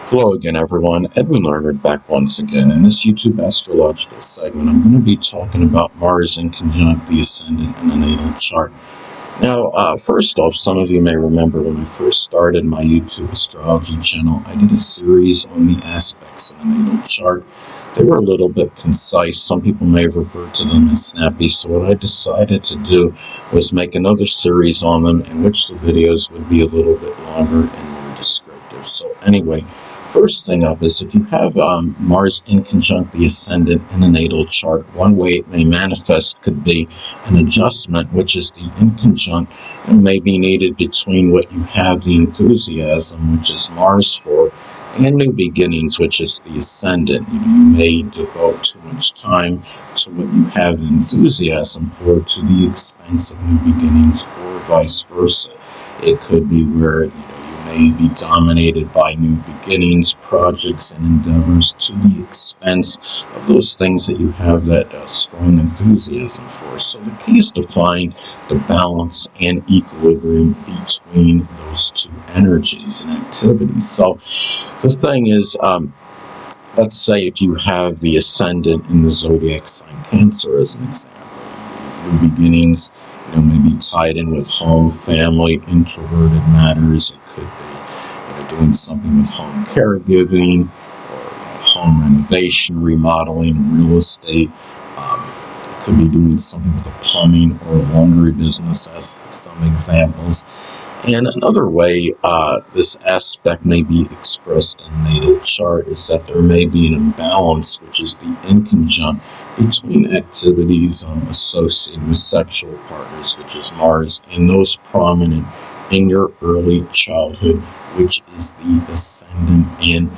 Hello again, everyone. Edwin Leonard back once again. In this YouTube astrological segment, I'm going to be talking about Mars in conjunct the Ascendant in the natal chart. Now, first off, some of you may remember when I first started my YouTube astrology channel, I did a series on the aspects of the natal chart. They were a little bit concise. Some people may have referred to them as snappy. So what I decided to do was make another series on them in which the videos would be a little bit longer and more descriptive. So anyway, first thing up is if you have Mars in conjunct the Ascendant in the natal chart, one way it may manifest could be an adjustment, which is the inconjunct, and may be needed between what you have the enthusiasm, which is Mars for, and new beginnings, which is the Ascendant. You may devote too much time to what you have enthusiasm for to the expense of new beginnings, or vice versa. It could be where you may be dominated by new beginnings, projects, and endeavors to the expense of those things that you have that strong enthusiasm for. So the key is to find the balance and equilibrium between those two energies and activities. So the thing is, let's say if you have the Ascendant in the zodiac sign Cancer as an example, new beginnings may be tied in with home, family, introverted matters. It could be doing something with home caregiving or home renovation, remodeling, real estate. It could be doing something with a plumbing or laundry business as some examples. And another way this aspect may be expressed in the natal chart is that there may be an imbalance, which is the inconjunct, between activities associated with sexual partners, which is Mars, and those prominent in your early childhood, which is the Ascendant. And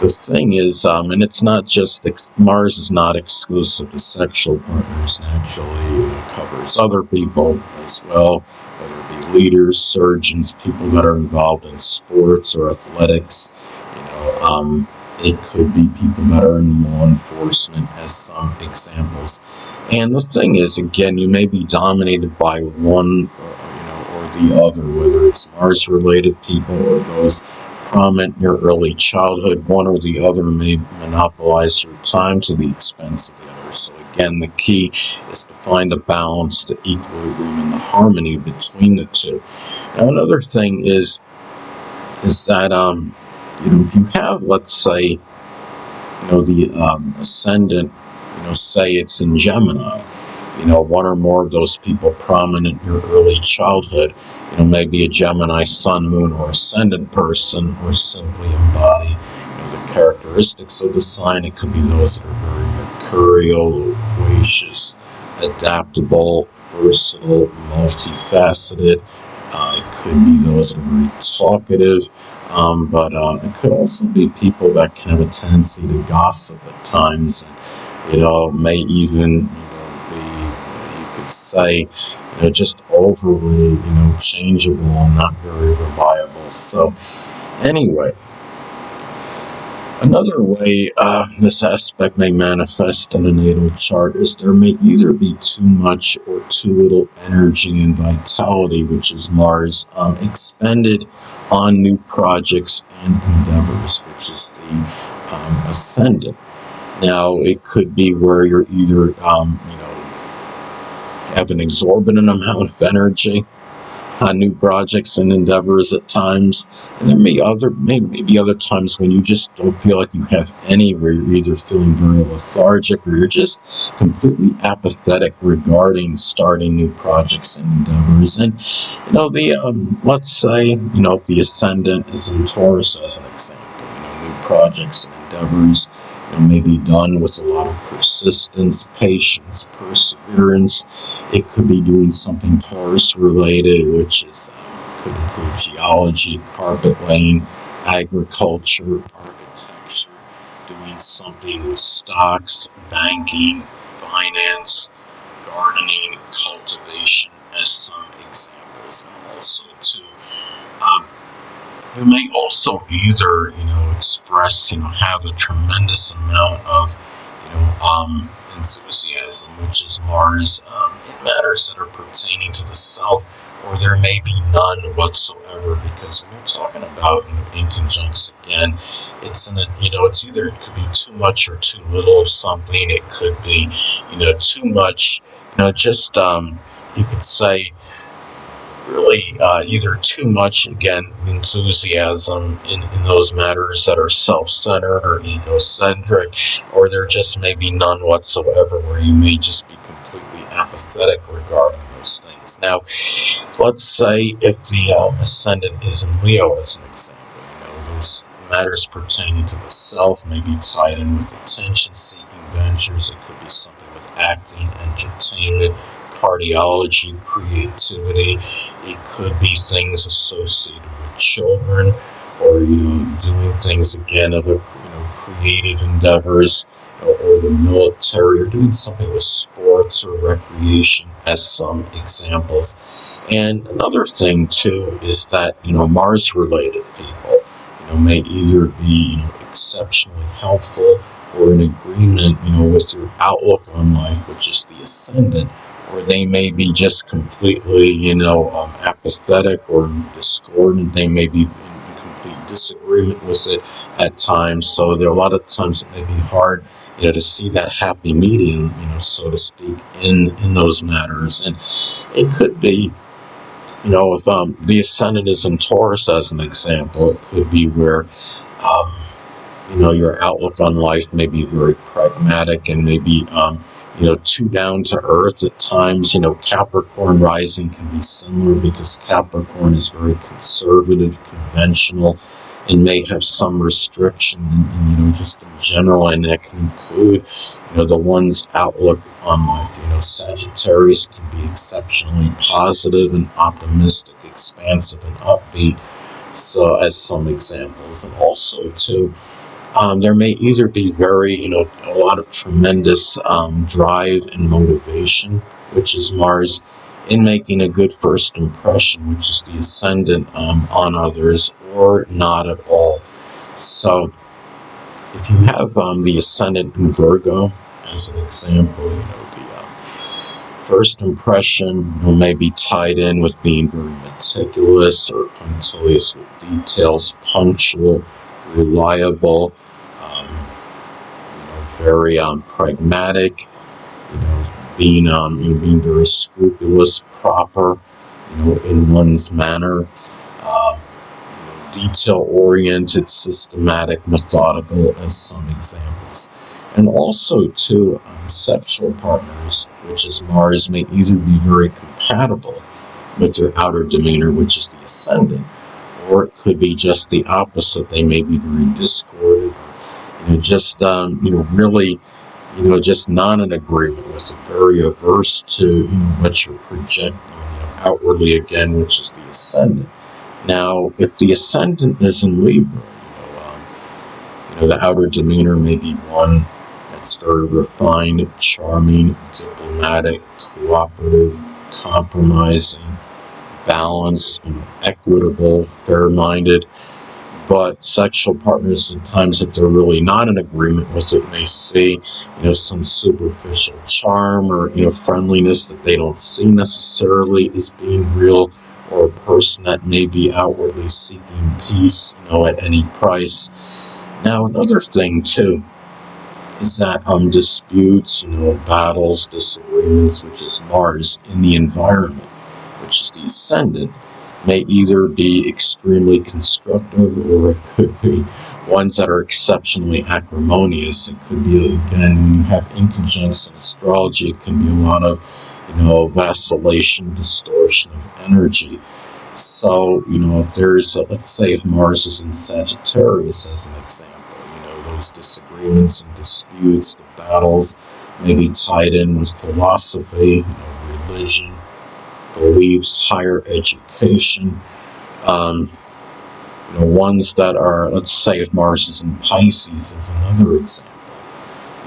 the thing is, and it's not just, Mars is not exclusive to sexual partners. Naturally, it covers other people as well, whether it be leaders, surgeons, people that are involved in sports or athletics. It could be people that are in law enforcement as some examples. And the thing is, again, you may be dominated by one or the other, whether it's Mars-related people or those prominent in your early childhood. One or the other may monopolize your time to the expense of the other. So again, the key is to find a balance, the equilibrium, and the harmony between the two. Now, another thing is that if you have, let's say, the Ascendant, say it's in Gemini, one or more of those people prominent in your early childhood, maybe a Gemini sun, moon, or ascendant person, or simply embody, the characteristics of the sign. It could be those that are very mercurial, loquacious, adaptable, versatile, multifaceted. It could be those that are very talkative, but it could also be people that can have a tendency to gossip at times, and may even be, you could say, just overly changeable and not very reliable. So anyway, another way this aspect may manifest in a natal chart is there may either be too much or too little energy and vitality, which is Mars, expended on new projects and endeavors, which is the Ascendant. Now, it could be where you're either, have an exorbitant amount of energy on new projects and endeavors at times, and there may be other times when you just don't feel like you have any, where you're either feeling very lethargic or you're just completely apathetic regarding starting new projects and endeavors. And let's say if the Ascendant is in Taurus as an example, new projects and endeavors may be done with a lot of persistence, patience, perseverance. It could be doing something Taurus related, which is could include geology, carpet laying, agriculture, architecture, doing something with stocks, banking, finance, gardening, cultivation, as some examples. And also too, you may also either, express, have a tremendous amount of enthusiasm, which is Mars, in matters that are pertaining to the self, or there may be none whatsoever. Because when you're talking about inconjuncts again, it's either it could be too much or too little of something. It could be too much. Just you could say really either too much, again, enthusiasm in those matters that are self-centered or egocentric, or there just may be none whatsoever, where you may just be completely apathetic regarding those things. Now, let's say if the ascendant is in Leo, as an example, those matters pertaining to the self may be tied in with attention-seeking ventures. It could be something with acting, entertainment, cardiology, creativity. It could be things associated with children, or doing things again of creative endeavors, or the military, or doing something with sports or recreation, as some examples. And another thing too is that Mars-related people may either be exceptionally helpful or in agreement with your outlook on life, which is the ascendant, or they may be just completely apathetic or discordant. They may be in complete disagreement with it at times. So there are a lot of times it may be hard to see that happy medium, so to speak, in those matters. And it could be if the ascendant is in Taurus, as an example, it could be where your outlook on life may be very pragmatic and maybe too down to earth at times. Capricorn rising can be similar, because Capricorn is very conservative, conventional, and may have some restriction just in general, and that can include the one's outlook on life. Sagittarius can be exceptionally positive and optimistic, expansive and upbeat, so as some examples. And also too, there may either be a lot of tremendous drive and motivation, which is Mars, in making a good first impression, which is the ascendant, on others, or not at all. So if you have the ascendant in Virgo, as an example, the first impression may be tied in with being very meticulous or punctilious with details, punctual, reliable, very pragmatic, being very scrupulous, proper, in one's manner, detail-oriented, systematic, methodical, as some examples. And also, too, sexual partners, which is Mars, may either be very compatible with their outer demeanor, which is the ascendant, or it could be just the opposite. They may be very discordant, just really, just not in agreement with it, very averse to what you're projecting outwardly, again, which is the ascendant. Now, if the ascendant is in Libra, the outer demeanor may be one that's very refined, charming, diplomatic, cooperative, compromising, balanced, equitable, fair-minded. But sexual partners, at times, if they're really not in agreement with it, may see, some superficial charm or, friendliness that they don't see necessarily as being real, or a person that may be outwardly seeking peace, at any price. Now, another thing, too, is that disputes, battles, disagreements, which is Mars, in the environment, which is the ascendant, may either be extremely constructive, or it could be ones that are exceptionally acrimonious. It could be, again, when you have inconjuncts in astrology, it can be a lot of, vacillation, distortion of energy. So, if there's, let's say if Mars is in Sagittarius, as an example, those disagreements and disputes, the battles, may be tied in with philosophy, religion, beliefs, higher education, ones that are, let's say if Mars is in Pisces, as another example,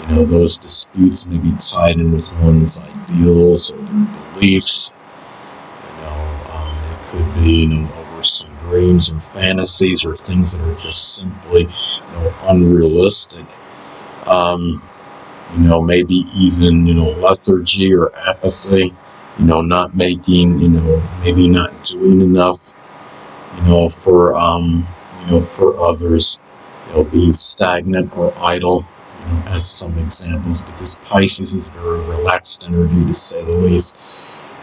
those disputes may be tied in with one's ideals or their beliefs. It could be, over some dreams or fantasies or things that are just simply, unrealistic. maybe even, lethargy or apathy, not making, maybe not doing enough, for others, being stagnant or idle, as some examples, because Pisces is very relaxed energy, to say the least.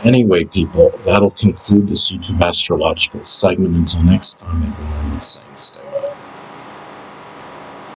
Anyway, people, that'll conclude this YouTube astrological segment. Until next time, everyone, same stay.